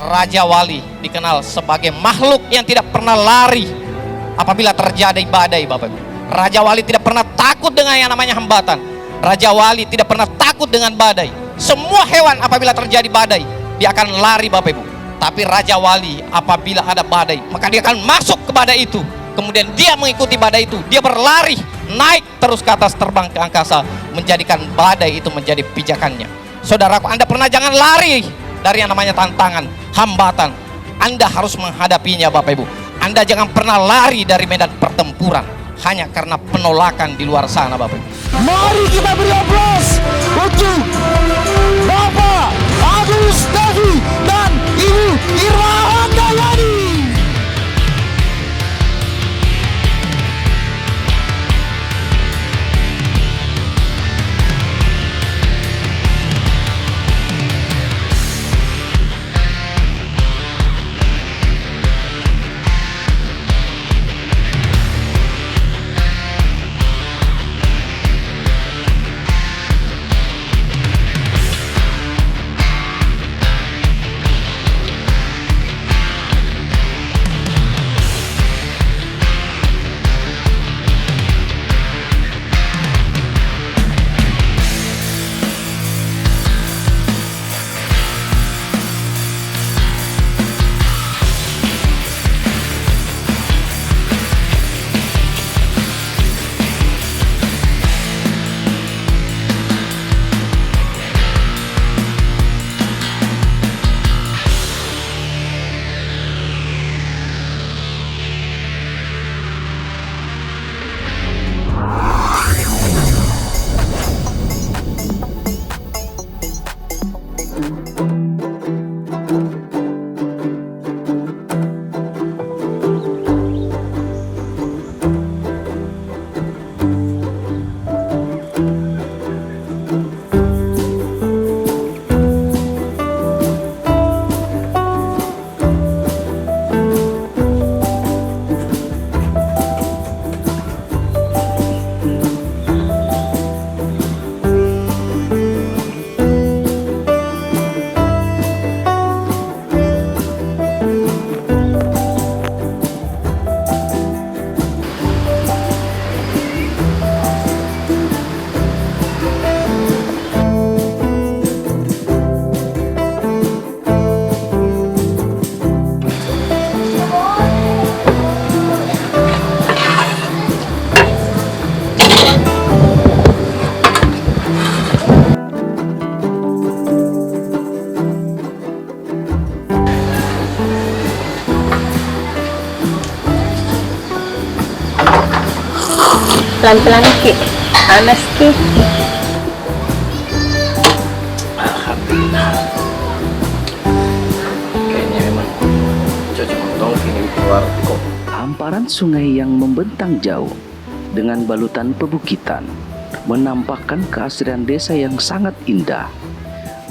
Raja Wali dikenal sebagai makhluk yang tidak pernah lari apabila terjadi badai, Bapak Ibu. Raja Wali tidak pernah takut dengan yang namanya hambatan. Raja Wali tidak pernah takut dengan badai. Semua hewan apabila terjadi badai, dia akan lari, Bapak Ibu. Tapi Raja Wali apabila ada badai, maka dia akan masuk ke badai itu. Kemudian dia mengikuti badai itu. Dia berlari, naik terus ke atas, terbang ke angkasa, menjadikan badai itu menjadi pijakannya. Saudaraku, Anda pernah jangan lari dari yang namanya tantangan, hambatan. Anda harus menghadapinya, Bapak Ibu. Anda jangan pernah lari dari medan pertempuran hanya karena penolakan di luar sana, Bapak Ibu. Mari kita beri aplaus untuk Bapak Agus Devi dan Ibu Irma Handayani. Pelan-pelan Ki, panas Ki. Alhamdulillah. Kayaknya memang cocok untuk ini keluar kok. Hamparan sungai yang membentang jauh dengan balutan pebukitan menampakkan keasrian desa yang sangat indah.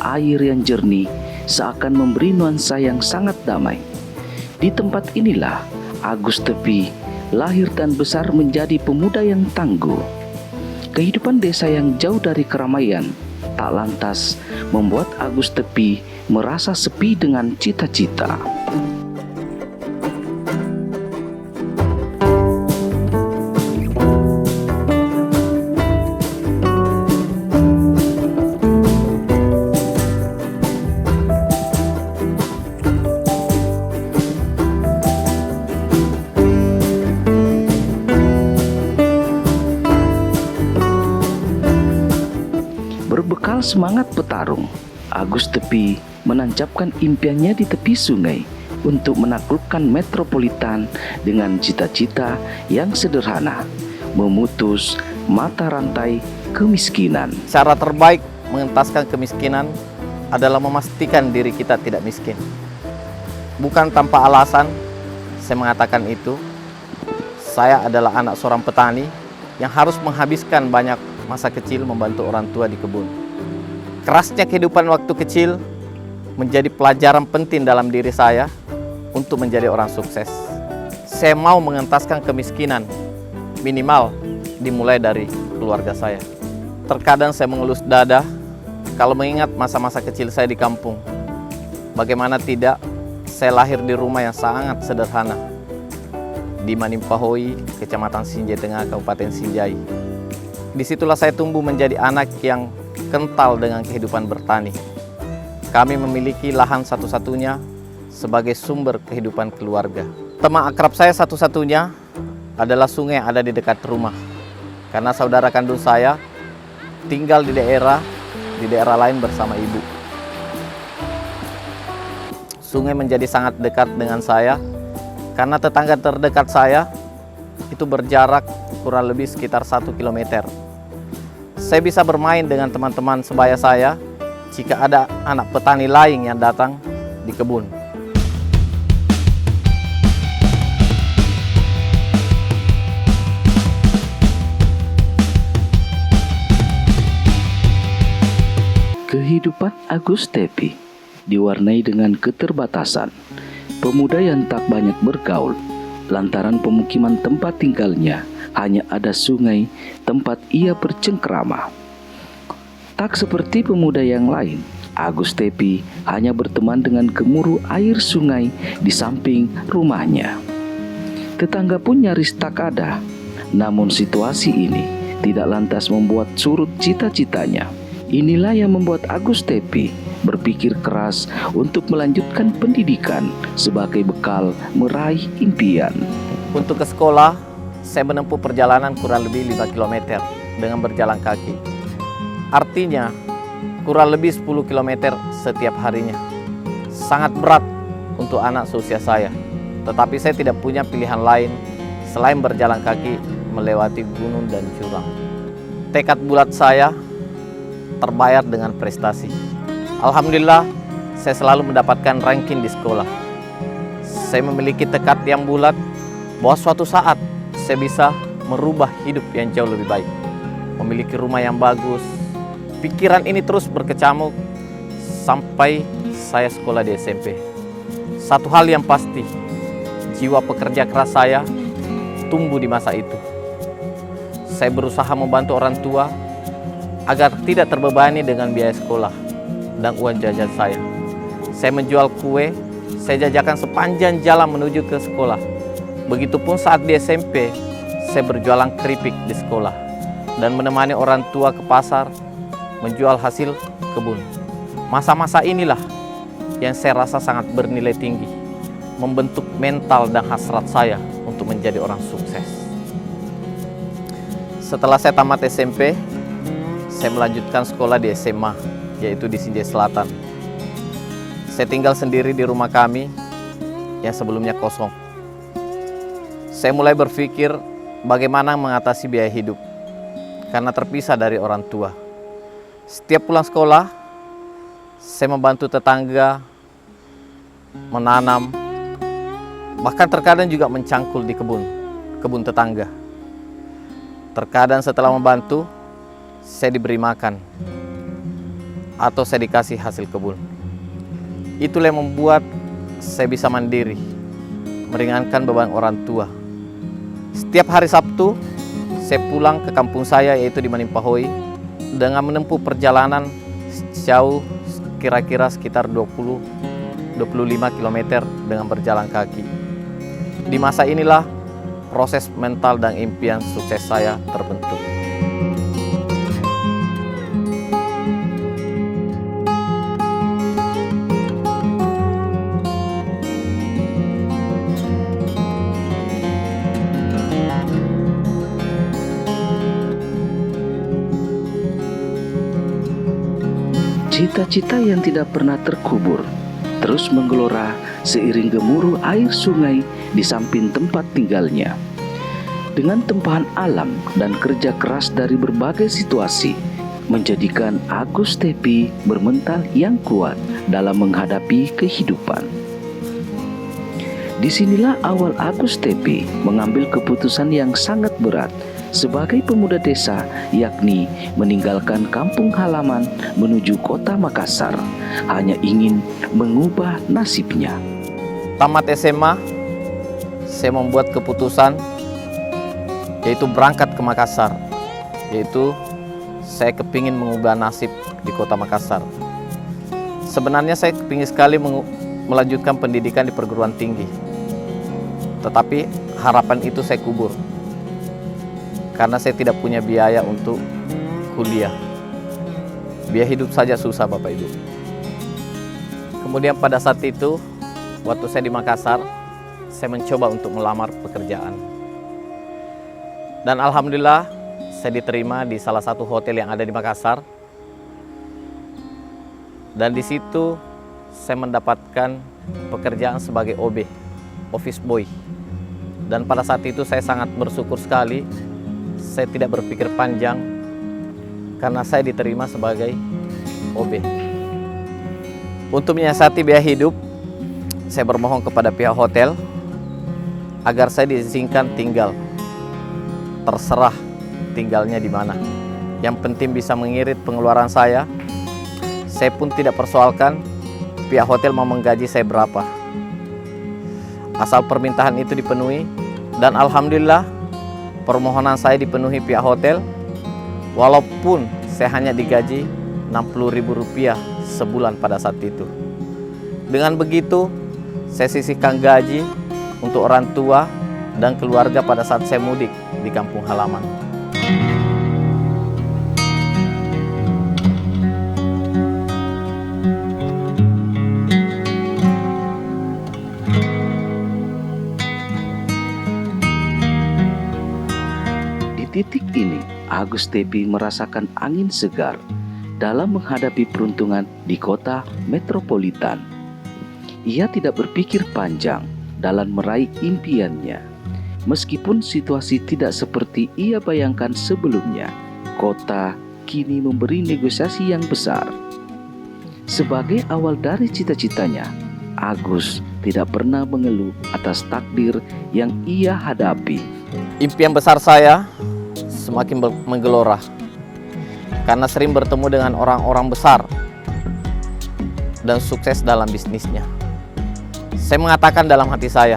Air yang jernih seakan memberi nuansa yang sangat damai. Di tempat inilah Agus Tepi lahir dan besar menjadi pemuda yang tangguh. Kehidupan desa yang jauh dari keramaian tak lantas membuat Agus Tepi merasa sepi dengan cita-cita. Berbekal semangat petarung, Agus Tepi menancapkan impiannya di tepi sungai untuk menaklukkan metropolitan dengan cita-cita yang sederhana, memutus mata rantai kemiskinan. Cara terbaik mengentaskan kemiskinan adalah memastikan diri kita tidak miskin. Bukan tanpa alasan saya mengatakan itu. Saya adalah anak seorang petani yang harus menghabiskan banyak masa kecil membantu orang tua di kebun. Kerasnya kehidupan waktu kecil menjadi pelajaran penting dalam diri saya untuk menjadi orang sukses. Saya mau mengentaskan kemiskinan, minimal dimulai dari keluarga saya. Terkadang saya mengelus dada kalau mengingat masa-masa kecil saya di kampung. Bagaimana tidak, saya lahir di rumah yang sangat sederhana di Manimpahoi, Kecamatan Sinjai Tengah, Kabupaten Sinjai. Disitulah saya tumbuh menjadi anak yang kental dengan kehidupan bertani. Kami memiliki lahan satu-satunya sebagai sumber kehidupan keluarga. Teman akrab saya satu-satunya adalah sungai yang ada di dekat rumah. Karena saudara kandung saya tinggal di daerah lain bersama ibu. Sungai menjadi sangat dekat dengan saya karena tetangga terdekat saya itu berjarak kurang lebih sekitar 1 km. Saya bisa bermain dengan teman-teman sebaya saya jika ada anak petani lain yang datang di kebun. Kehidupan Agus Tepi diwarnai dengan keterbatasan. Pemuda yang tak banyak bergaul lantaran pemukiman tempat tinggalnya hanya ada sungai tempat ia bercengkrama. Tak seperti pemuda yang lain, Agus Tepi hanya berteman dengan gemuruh air sungai di samping rumahnya. Tetangga pun nyaris tak ada. Namun situasi ini tidak lantas membuat surut cita-citanya. Inilah yang membuat Agus Tepi berpikir keras untuk melanjutkan pendidikan sebagai bekal meraih impian. Untuk ke sekolah, saya menempuh perjalanan kurang lebih 5 km dengan berjalan kaki. Artinya, kurang lebih 10 km setiap harinya. Sangat berat untuk anak seusia saya. Tetapi saya tidak punya pilihan lain selain berjalan kaki melewati gunung dan jurang. Tekad bulat saya terbayar dengan prestasi. Alhamdulillah, saya selalu mendapatkan ranking di sekolah. Saya memiliki tekad yang bulat bahwa suatu saat saya bisa merubah hidup yang jauh lebih baik. Memiliki rumah yang bagus. Pikiran ini terus berkecamuk sampai saya sekolah di SMP. Satu hal yang pasti, jiwa pekerja keras saya tumbuh di masa itu. Saya berusaha membantu orang tua agar tidak terbebani dengan biaya sekolah dan uang jajan saya. Saya menjual kue, saya jajakan sepanjang jalan menuju ke sekolah. Begitupun saat di SMP, saya berjualan keripik di sekolah dan menemani orang tua ke pasar menjual hasil kebun. Masa-masa inilah yang saya rasa sangat bernilai tinggi, membentuk mental dan hasrat saya untuk menjadi orang sukses. Setelah saya tamat SMP, saya melanjutkan sekolah di SMA, yaitu di Sinjai Selatan. Saya tinggal sendiri di rumah kami yang sebelumnya kosong. Saya mulai berpikir bagaimana mengatasi biaya hidup karena terpisah dari orang tua. Setiap pulang sekolah, saya membantu tetangga menanam, bahkan terkadang juga mencangkul di kebun tetangga. Terkadang setelah membantu, saya diberi makan atau saya dikasih hasil kebun. Itulah yang membuat saya bisa mandiri, meringankan beban orang tua. Setiap hari Sabtu, saya pulang ke kampung saya yaitu di Manimpahoi dengan menempuh perjalanan jauh kira-kira sekitar 20-25 km dengan berjalan kaki. Di masa inilah proses mental dan impian sukses saya terbentuk. Cita-cita yang tidak pernah terkubur terus menggelora seiring gemuruh air sungai di samping tempat tinggalnya. Dengan tempahan alam dan kerja keras dari berbagai situasi, menjadikan Agus Tepi bermental yang kuat dalam menghadapi kehidupan. Disinilah awal Agus Tepi mengambil keputusan yang sangat berat sebagai pemuda desa, yakni meninggalkan kampung halaman menuju kota Makassar, hanya ingin mengubah nasibnya. Tamat SMA, saya membuat keputusan yaitu berangkat ke Makassar, yaitu saya kepingin mengubah nasib di kota Makassar. Sebenarnya saya kepingin sekali melanjutkan pendidikan di perguruan tinggi. Tetapi harapan itu saya kubur karena saya tidak punya biaya untuk kuliah. Biaya hidup saja susah, Bapak Ibu. Kemudian pada saat itu, waktu saya di Makassar, saya mencoba untuk melamar pekerjaan. Dan alhamdulillah, saya diterima di salah satu hotel yang ada di Makassar. Dan di situ saya mendapatkan pekerjaan sebagai OB, office boy. Dan pada saat itu saya sangat bersyukur sekali. Saya tidak berpikir panjang karena saya diterima sebagai OB. Untuk menyiasati biaya hidup, saya bermohon kepada pihak hotel agar saya diizinkan tinggal. Terserah tinggalnya di mana. Yang penting bisa mengirit pengeluaran saya. Saya pun tidak persoalkan pihak hotel mau menggaji saya berapa. Asal permintaan itu dipenuhi, dan alhamdulillah permohonan saya dipenuhi pihak hotel, walaupun saya hanya digaji Rp60.000 sebulan pada saat itu. Dengan begitu, saya sisihkan gaji untuk orang tua dan keluarga pada saat saya mudik di kampung halaman. Di titik ini, Agus Tepi merasakan angin segar dalam menghadapi peruntungan di kota metropolitan. Ia tidak berpikir panjang dalam meraih impiannya. Meskipun situasi tidak seperti ia bayangkan sebelumnya, kota kini memberi negosiasi yang besar. Sebagai awal dari cita-citanya, Agus tidak pernah mengeluh atas takdir yang ia hadapi. Impian besar saya semakin menggelora karena sering bertemu dengan orang-orang besar dan sukses dalam bisnisnya. Saya mengatakan dalam hati saya,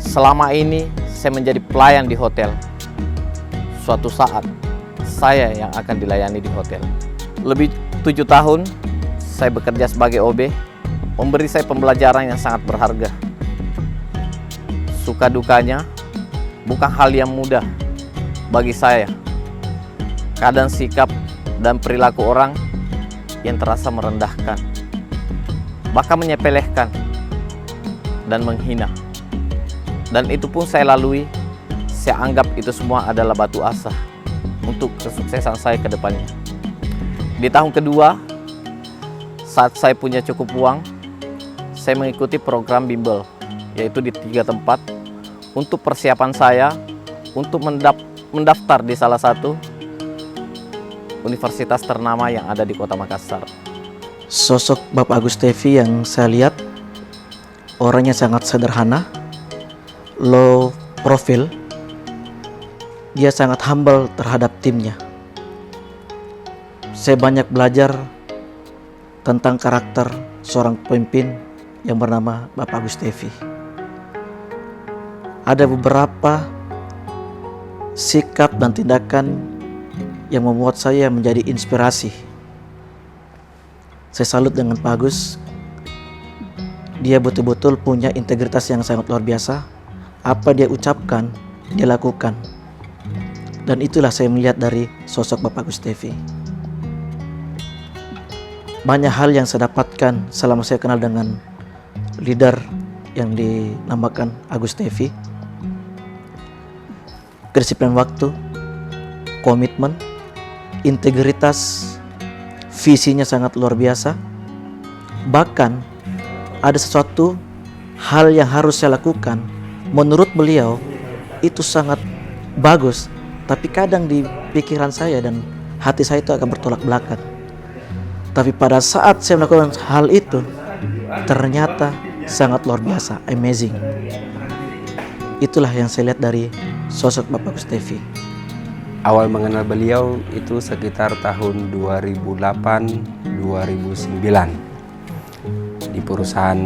selama ini saya menjadi pelayan di hotel. Suatu saat saya yang akan dilayani di hotel. Lebih 7 tahun saya bekerja sebagai OB, memberi saya pembelajaran yang sangat berharga. Suka dukanya bukan hal yang mudah bagi saya. Kadang sikap dan perilaku orang yang terasa merendahkan, bahkan menyepelekan dan menghina. Dan itu pun saya lalui. Saya anggap itu semua adalah batu asa untuk kesuksesan saya ke depannya. Di tahun kedua, saat saya punya cukup uang, saya mengikuti program bimbel, yaitu di 3 tempat, untuk persiapan saya untuk mendaftar di salah satu universitas ternama yang ada di kota Makassar. Sosok Bapak Agus Tepi yang saya lihat orangnya sangat sederhana, low profile. Dia sangat humble terhadap timnya. Saya banyak belajar tentang karakter seorang pemimpin yang bernama Bapak Agus Tepi. Ada beberapa sikap dan tindakan yang membuat saya menjadi inspirasi. Saya salut dengan Pak Agus. Dia betul-betul punya integritas yang sangat luar biasa. Apa dia ucapkan, dia lakukan. Dan itulah saya melihat dari sosok Bapak Agus Tepi. Banyak hal yang saya dapatkan selama saya kenal dengan leader yang dinamakan Agus Tepi. Kedisiplinan waktu, komitmen, integritas, visinya sangat luar biasa. Bahkan ada sesuatu hal yang harus saya lakukan, menurut beliau itu sangat bagus, tapi kadang di pikiran saya dan hati saya itu akan bertolak belakang. Tapi pada saat saya melakukan hal itu, ternyata sangat luar biasa, amazing. Itulah yang saya lihat dari sosok Bapak Agus Tepi. Awal mengenal beliau itu sekitar tahun 2008-2009 di perusahaan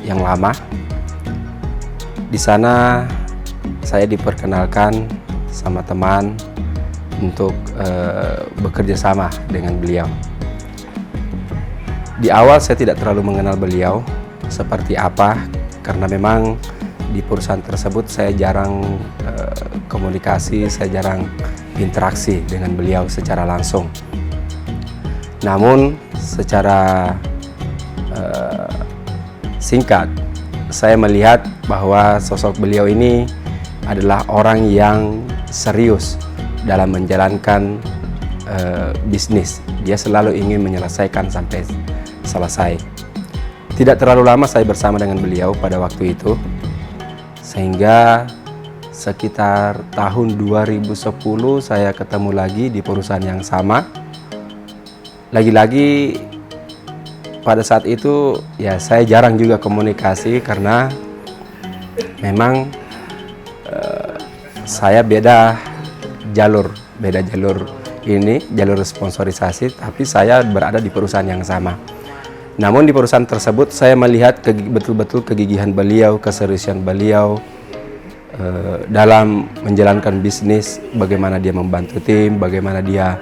yang lama. Di sana saya diperkenalkan sama teman untuk bekerja sama dengan beliau. Di awal saya tidak terlalu mengenal beliau seperti apa, karena memang di perusahaan tersebut saya jarang komunikasi, saya jarang interaksi dengan beliau secara langsung. Namun secara singkat, saya melihat bahwa sosok beliau ini adalah orang yang serius dalam menjalankan bisnis. Dia selalu ingin menyelesaikan sampai selesai. Tidak terlalu lama saya bersama dengan beliau pada waktu itu, sehingga sekitar tahun 2010 saya ketemu lagi di perusahaan yang sama. Lagi-lagi pada saat itu ya saya jarang juga komunikasi karena memang saya beda jalur ini, jalur sponsorisasi, tapi saya berada di perusahaan yang sama. Namun di perusahaan tersebut saya melihat betul-betul kegigihan beliau, keseriusan beliau dalam menjalankan bisnis, bagaimana dia membantu tim, bagaimana dia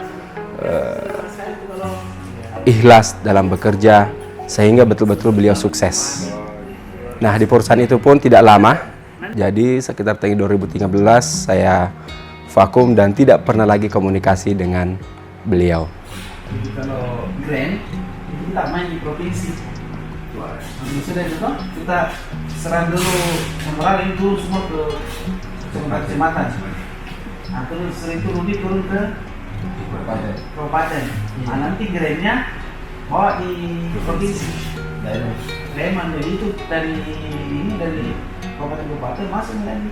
ikhlas dalam bekerja, sehingga betul-betul beliau sukses. Nah, di perusahaan itu pun tidak lama, jadi sekitar tahun 2013 saya vakum dan tidak pernah lagi komunikasi dengan beliau. Kalau Grand itu kita main di provinsi. Sudah itu toh, kita serang dulu kemarin dulu semua ke kecamatan. Nah, terus sering turun ke kabupaten. Nah, nanti Grandnya bawa di provinsi. Leman, jadi itu dari kabupaten masuk lagi.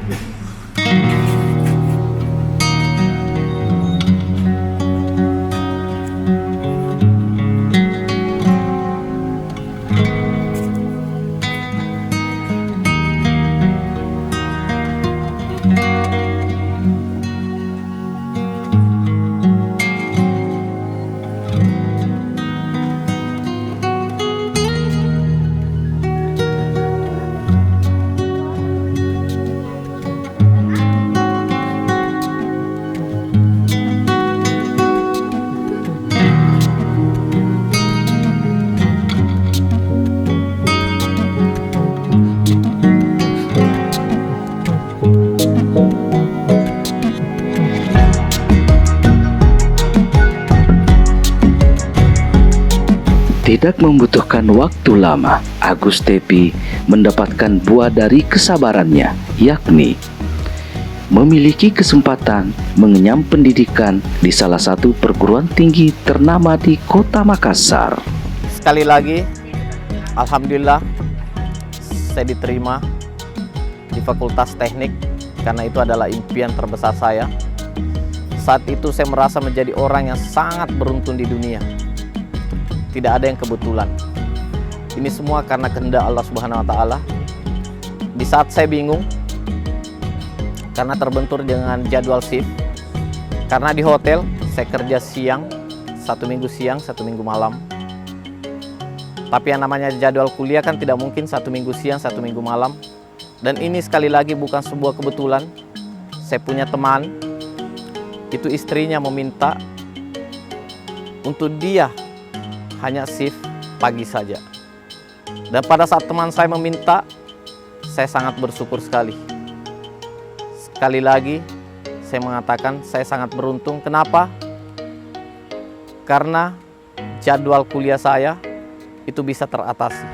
Tidak membutuhkan waktu lama, Agus Tepi mendapatkan buah dari kesabarannya, yakni memiliki kesempatan mengenyam pendidikan di salah satu perguruan tinggi ternama di Kota Makassar. Sekali lagi, alhamdulillah saya diterima di Fakultas Teknik karena itu adalah impian terbesar saya. Saat itu saya merasa menjadi orang yang sangat beruntung di dunia. Tidak ada yang kebetulan. Ini semua karena kehendak Allah Subhanahu wa taala. Di saat saya bingung karena terbentur dengan jadwal shift. Karena di hotel saya kerja siang, 1 minggu siang, 1 minggu malam. Tapi yang namanya jadwal kuliah kan tidak mungkin 1 minggu siang, 1 minggu malam. Dan ini sekali lagi bukan sebuah kebetulan. Saya punya teman, itu istrinya meminta untuk dia hanya shift pagi saja. Dan pada saat teman saya meminta, saya sangat bersyukur sekali. Sekali lagi, saya mengatakan saya sangat beruntung. Kenapa? Karena jadwal kuliah saya itu bisa teratasi.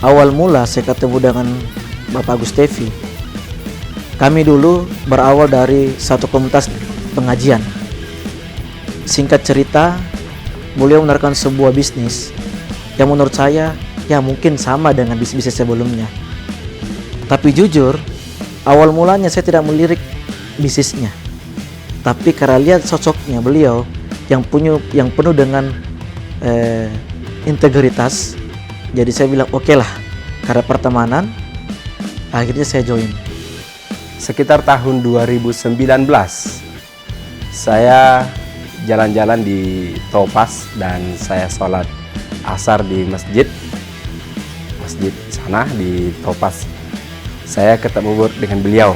Awal mula saya ketemu dengan Bapak Agus Tepi Kami dulu berawal dari satu komunitas pengajian. Singkat cerita, beliau menawarkan sebuah bisnis yang menurut saya ya mungkin sama dengan bisnis sebelumnya. Tapi jujur, awal mulanya saya tidak melirik bisnisnya. Tapi karena lihat sosoknya beliau yang penuh dengan integritas, jadi saya bilang oke lah, karena pertemanan, akhirnya saya join. Sekitar tahun 2019, saya jalan-jalan di Topaz dan saya sholat asar di masjid sana di Topaz. Saya ketemu dengan beliau,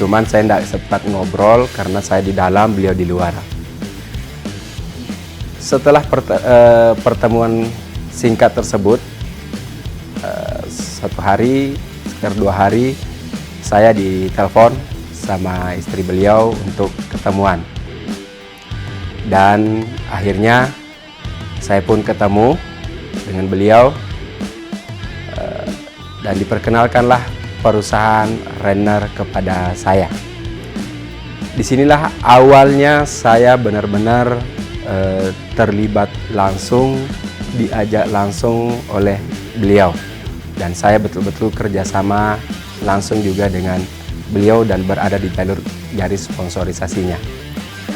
cuman saya tidak sempat ngobrol karena saya di dalam, beliau di luar. Setelah pertemuan singkat tersebut, satu hari, sekitar 2 hari, saya ditelepon sama istri beliau untuk ketemuan. Dan akhirnya saya pun ketemu dengan beliau dan diperkenalkanlah perusahaan Renner kepada saya. Disinilah awalnya saya benar-benar terlibat langsung, diajak langsung oleh beliau, dan saya betul-betul kerjasama langsung juga dengan beliau dan berada di jalur garis sponsorisasinya.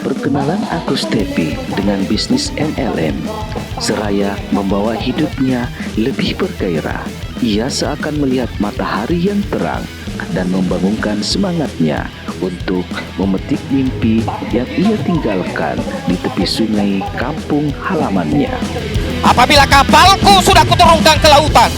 Perkenalan Agus Tepi dengan bisnis MLM seraya membawa hidupnya lebih bergairah. Ia seakan melihat matahari yang terang dan membangunkan semangatnya untuk memetik mimpi yang ia tinggalkan di tepi sungai kampung halamannya. Apabila kapalku sudah kuturunkan ke lautan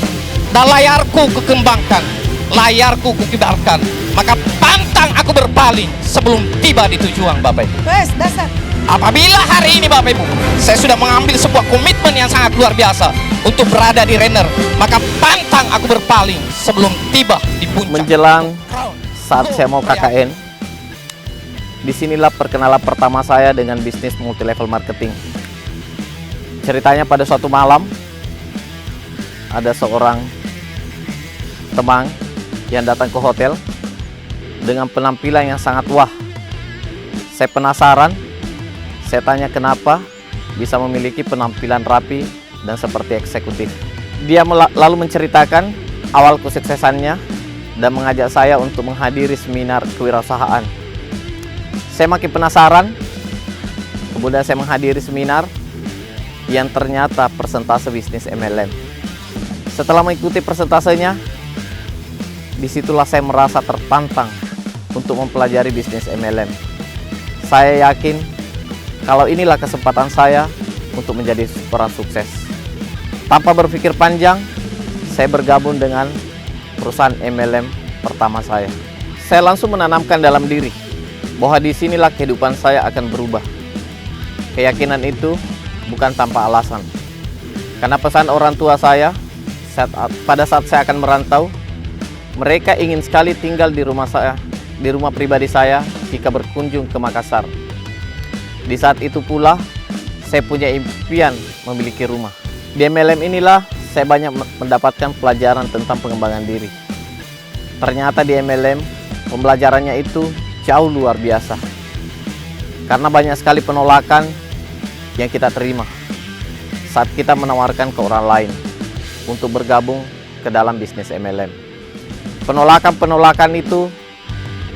dan layarku kukembangkan, layarku kukibarkan, maka pantang aku berpaling sebelum tiba di tujuan, Bapak Ibu. dasar. Apabila hari ini Bapak Ibu, saya sudah mengambil sebuah komitmen yang sangat luar biasa untuk berada di Renner, maka pantang aku berpaling sebelum tiba di puncak. Menjelang saat saya mau KKN, disinilah perkenalan pertama saya dengan bisnis multi-level marketing. Ceritanya pada suatu malam, ada seorang teman yang datang ke hotel dengan penampilan yang sangat wah. Saya penasaran, saya tanya kenapa bisa memiliki penampilan rapi dan seperti eksekutif. Dia lalu menceritakan awal kesuksesannya dan mengajak saya untuk menghadiri seminar kewirausahaan. Saya makin penasaran, kemudian saya menghadiri seminar yang ternyata persentase bisnis MLM. Setelah mengikuti persentasenya, disitulah saya merasa tertantang untuk mempelajari bisnis MLM. Saya yakin kalau inilah kesempatan saya untuk menjadi orang sukses. Tanpa berpikir panjang, saya bergabung dengan perusahaan MLM pertama saya. Saya langsung menanamkan dalam diri bahwa disinilah kehidupan saya akan berubah. Keyakinan itu bukan tanpa alasan. Karena pesan orang tua saya, pada saat saya akan merantau, mereka ingin sekali tinggal di rumah saya, di rumah pribadi saya jika berkunjung ke Makassar. Di saat itu pula, saya punya impian memiliki rumah. Di MLM inilah saya banyak mendapatkan pelajaran tentang pengembangan diri. Ternyata di MLM, pembelajarannya itu jauh luar biasa. Karena banyak sekali penolakan yang kita terima saat kita menawarkan ke orang lain untuk bergabung ke dalam bisnis MLM. Penolakan-penolakan itu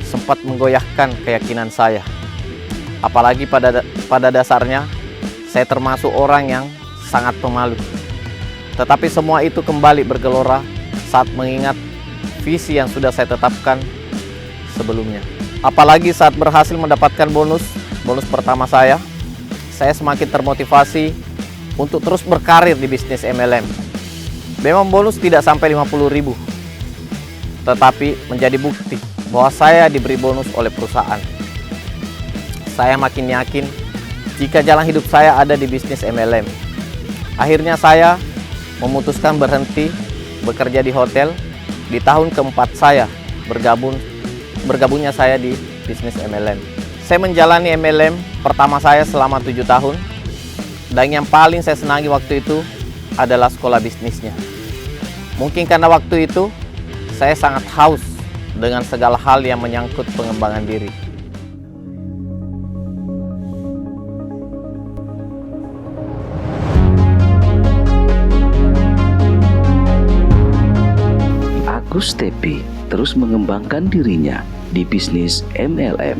sempat menggoyahkan keyakinan saya. Apalagi pada dasarnya, saya termasuk orang yang sangat pemalu. Tetapi semua itu kembali bergelora saat mengingat visi yang sudah saya tetapkan sebelumnya. Apalagi saat berhasil mendapatkan bonus pertama saya semakin termotivasi untuk terus berkarir di bisnis MLM. Memang bonus tidak sampai 50.000, tetapi menjadi bukti bahwa saya diberi bonus oleh perusahaan. Saya makin yakin jika jalan hidup saya ada di bisnis MLM. Akhirnya saya memutuskan berhenti bekerja di hotel di tahun keempat saya bergabungnya saya di bisnis MLM. Saya menjalani MLM pertama saya selama 7 tahun, dan yang paling saya senangi waktu itu adalah sekolah bisnisnya. Mungkin karena waktu itu saya sangat haus dengan segala hal yang menyangkut pengembangan diri. Agus Tepi terus mengembangkan dirinya di bisnis MLM.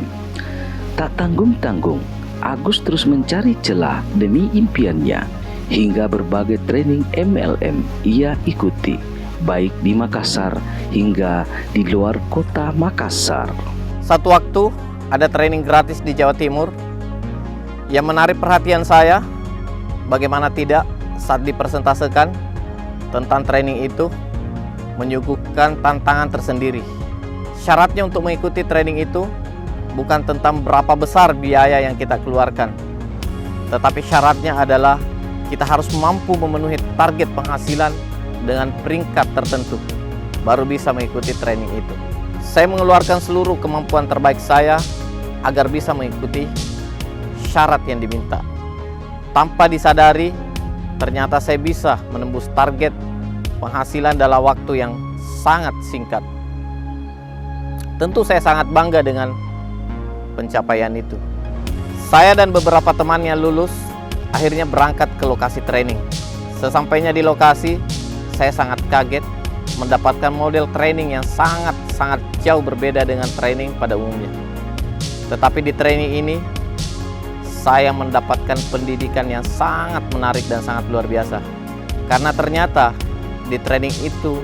Tak tanggung-tanggung, Agus terus mencari celah demi impiannya hingga berbagai training MLM ia ikuti, baik di Makassar hingga di luar kota Makassar. Satu waktu ada training gratis di Jawa Timur yang menarik perhatian saya. Bagaimana tidak, saat dipresentasekan tentang training itu menyuguhkan tantangan tersendiri. Syaratnya untuk mengikuti training itu bukan tentang berapa besar biaya yang kita keluarkan, tetapi syaratnya adalah kita harus mampu memenuhi target penghasilan dengan peringkat tertentu, baru bisa mengikuti training itu. Saya mengeluarkan seluruh kemampuan terbaik saya agar bisa mengikuti syarat yang diminta. Tanpa disadari, ternyata saya bisa menembus target penghasilan dalam waktu yang sangat singkat. Tentu saya sangat bangga dengan pencapaian itu. Saya dan beberapa temannya lulus, akhirnya berangkat ke lokasi training. Sesampainya di lokasi, saya sangat kaget mendapatkan model training yang sangat jauh berbeda dengan training pada umumnya. Tetapi di training ini, saya mendapatkan pendidikan yang sangat menarik dan sangat luar biasa. Karena ternyata di training itu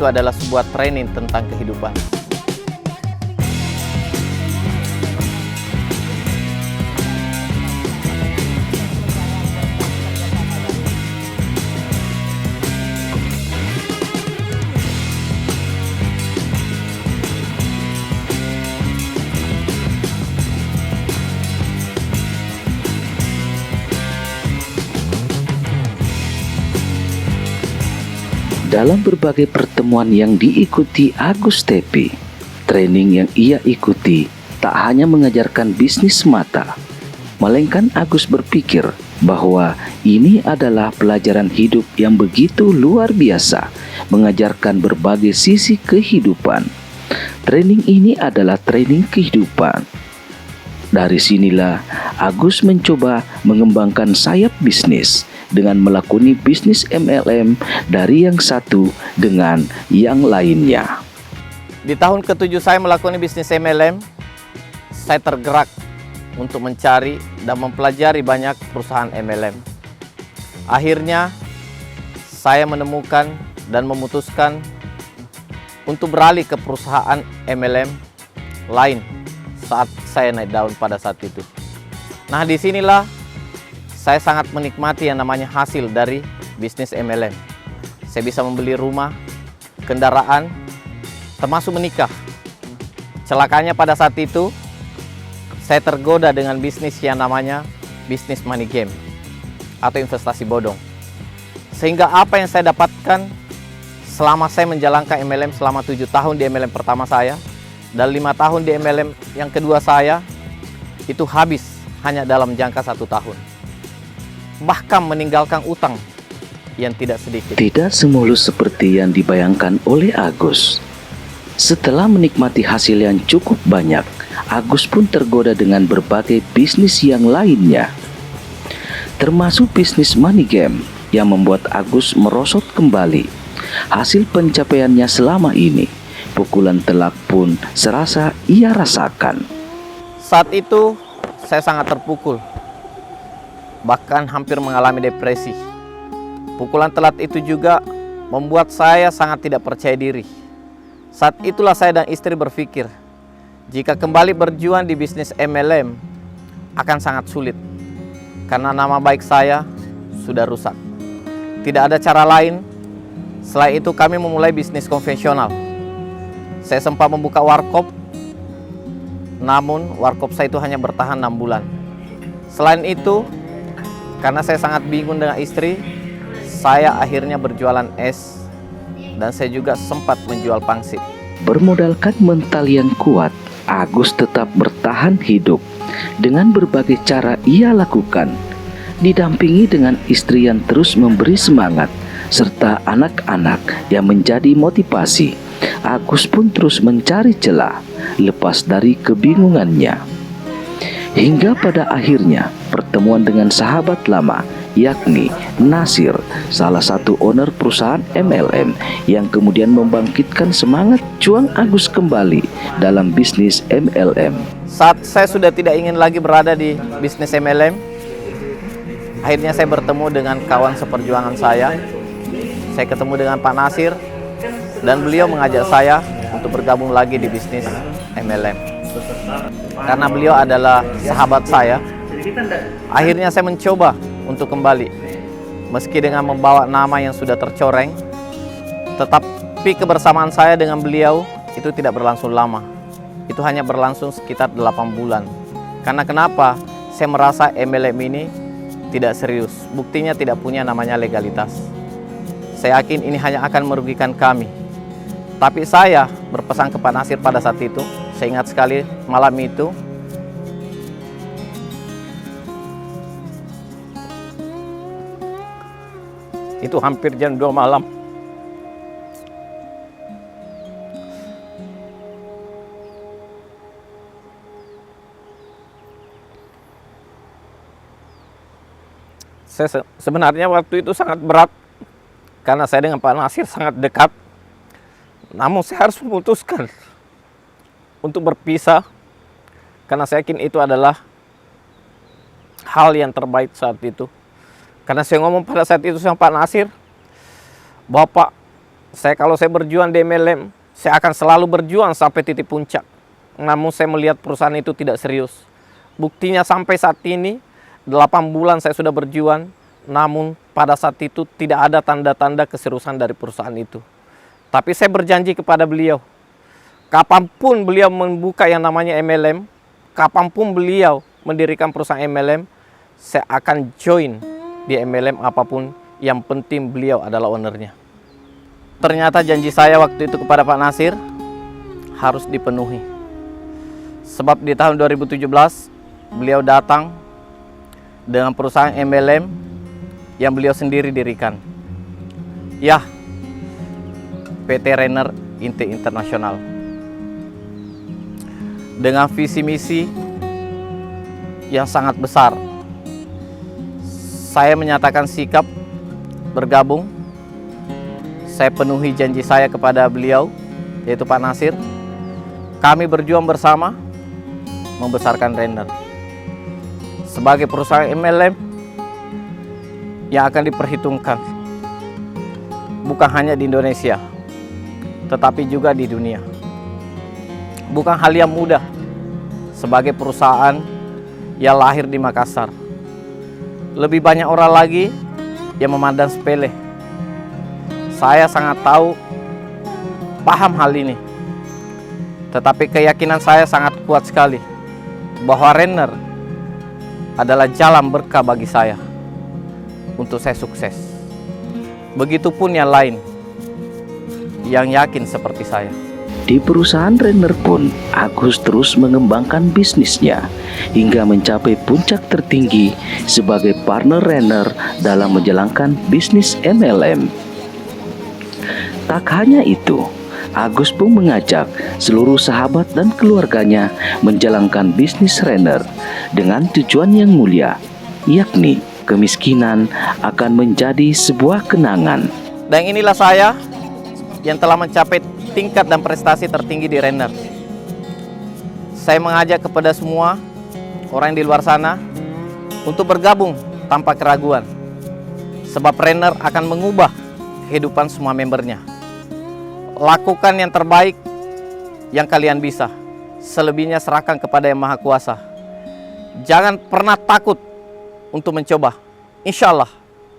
adalah sebuah training tentang kehidupan. Dalam berbagai pertemuan yang diikuti Agus Tepi, training yang ia ikuti tak hanya mengajarkan bisnis semata, melainkan Agus berpikir bahwa ini adalah pelajaran hidup yang begitu luar biasa, mengajarkan berbagai sisi kehidupan. Training ini adalah training kehidupan. Dari sinilah Agus mencoba mengembangkan sayap bisnis dengan melakoni bisnis MLM dari yang satu dengan yang lainnya. Di tahun ke-7 saya melakoni bisnis MLM, saya tergerak untuk mencari dan mempelajari banyak perusahaan MLM. Akhirnya, saya menemukan dan memutuskan untuk beralih ke perusahaan MLM lain saat saya naik daun pada saat itu. Nah, disinilah saya sangat menikmati yang namanya hasil dari bisnis MLM. Saya bisa membeli rumah, kendaraan, termasuk menikah. Celakanya pada saat itu, saya tergoda dengan bisnis yang namanya bisnis money game atau investasi bodong. Sehingga apa yang saya dapatkan selama saya menjalankan MLM selama 7 tahun di MLM pertama saya dan 5 tahun di MLM yang kedua saya, itu habis hanya dalam jangka 1 tahun. Bahkan meninggalkan utang yang tidak sedikit. Tidak semulus seperti yang dibayangkan oleh Agus. Setelah menikmati hasil yang cukup banyak, Agus pun tergoda dengan berbagai bisnis yang lainnya, termasuk bisnis money game yang membuat Agus merosot kembali. Hasil pencapaiannya selama ini, pukulan telak pun serasa ia rasakan. Saat itu saya sangat terpukul, bahkan hampir mengalami depresi. Pukulan telat itu juga membuat saya sangat tidak percaya diri. Saat itulah saya dan istri berpikir, jika kembali berjuang di bisnis MLM akan sangat sulit, karena nama baik saya sudah rusak. Tidak ada cara lain. Setelah itu kami memulai bisnis konvensional. Saya sempat membuka warkop, namun warkop saya itu hanya bertahan 6 bulan. Selain itu, karena saya sangat bingung dengan istri, saya akhirnya berjualan es dan saya juga sempat menjual pangsit. Bermodalkan mental yang kuat, Agus tetap bertahan hidup dengan berbagai cara ia lakukan, didampingi dengan istri yang terus memberi semangat serta anak-anak yang menjadi motivasi Agus pun terus mencari celah lepas dari kebingungannya. Hingga pada akhirnya pertemuan dengan sahabat lama, yakni Nasir, salah satu owner perusahaan MLM, yang kemudian membangkitkan semangat juang Agus kembali dalam bisnis MLM. Saat saya sudah tidak ingin lagi berada di bisnis MLM, akhirnya saya bertemu dengan kawan seperjuangan saya. Saya ketemu dengan Pak Nasir dan beliau mengajak saya untuk bergabung lagi di bisnis MLM. Karena beliau adalah sahabat saya, akhirnya saya mencoba untuk kembali. Meski dengan membawa nama yang sudah tercoreng, tetapi kebersamaan saya dengan beliau itu tidak berlangsung lama. Itu hanya berlangsung sekitar 8 bulan. Karena kenapa? Saya merasa MLM ini tidak serius. Buktinya tidak punya namanya legalitas. Saya yakin ini hanya akan merugikan kami. Tapi saya berpesan kepada Nasir pada saat itu. Saya ingat sekali malam itu. Itu hampir jam 2 malam. Saya sebenarnya waktu itu sangat berat. Karena saya dengan Pak Nasir sangat dekat. Namun saya harus memutuskan untuk berpisah. Karena saya yakin itu adalah hal yang terbaik saat itu. Karena saya ngomong pada saat itu sama Pak Nasir, Bapak, kalau saya berjuang di MLM, saya akan selalu berjuang sampai titik puncak. Namun saya melihat perusahaan itu tidak serius. Buktinya sampai saat ini, 8 bulan saya sudah berjuang, namun pada saat itu tidak ada tanda-tanda keseriusan dari perusahaan itu. Tapi saya berjanji kepada beliau, kapanpun beliau membuka yang namanya MLM, kapanpun beliau mendirikan perusahaan MLM, saya akan join di MLM apapun, yang penting beliau adalah ownernya. Ternyata janji saya waktu itu kepada Pak Nasir harus dipenuhi. Sebab di tahun 2017 beliau datang dengan perusahaan MLM yang beliau sendiri dirikan. Ya, PT Renner Inti Internasional. Dengan visi misi yang sangat besar. Saya menyatakan sikap bergabung. Saya penuhi janji saya kepada beliau, yaitu Pak Nasir. Kami berjuang bersama membesarkan Renner sebagai perusahaan MLM yang akan diperhitungkan bukan hanya di Indonesia, tetapi juga di dunia. Bukan hal yang mudah sebagai perusahaan yang lahir di Makassar. Lebih banyak orang lagi yang memandang sepele. Saya sangat tahu, paham hal ini. Tetapi keyakinan saya sangat kuat sekali bahwa Renner adalah jalan berkah bagi saya untuk saya sukses. Begitupun yang lain yang yakin seperti saya. Di perusahaan Renner pun, Agus terus mengembangkan bisnisnya hingga mencapai puncak tertinggi sebagai partner Renner dalam menjalankan bisnis MLM. Tak hanya itu, Agus pun mengajak seluruh sahabat dan keluarganya menjalankan bisnis Renner dengan tujuan yang mulia, yakni kemiskinan akan menjadi sebuah kenangan. Dan inilah saya yang telah mencapai tingkat dan prestasi tertinggi di Renner. Saya mengajak kepada semua orang di luar sana untuk bergabung tanpa keraguan. Sebab Renner akan mengubah kehidupan semua membernya. Lakukan yang terbaik yang kalian bisa. Selebihnya serahkan kepada Yang Maha Kuasa. Jangan pernah takut untuk mencoba. Insya Allah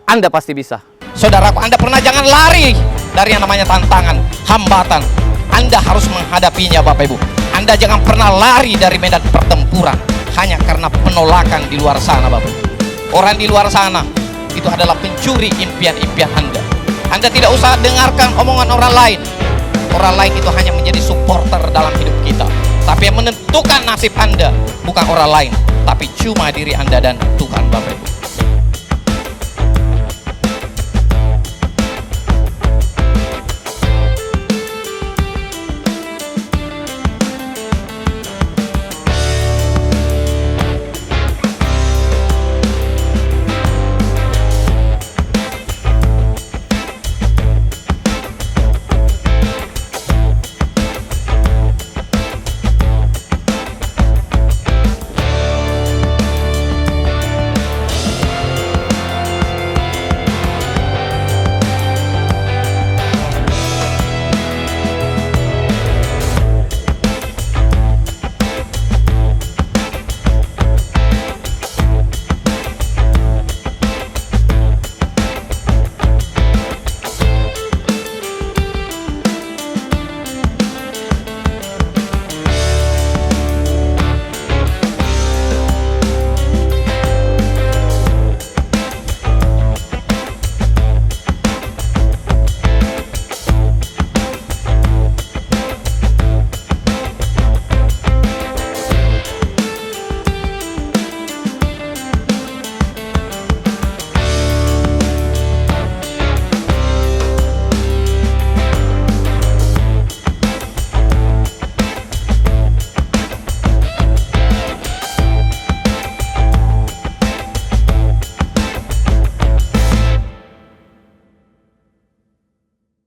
Anda pasti bisa. Saudaraku, Anda pernah jangan lari dari yang namanya tantangan, hambatan. Anda harus menghadapinya, Bapak Ibu. Anda jangan pernah lari dari medan pertempuran hanya karena penolakan di luar sana, Bapak Ibu. Orang di luar sana itu adalah pencuri impian-impian Anda. Anda tidak usah dengarkan omongan orang lain. Orang lain itu hanya menjadi supporter dalam hidup kita. Tapi yang menentukan nasib Anda bukan orang lain, tapi cuma diri Anda dan Tuhan, Bapak Ibu.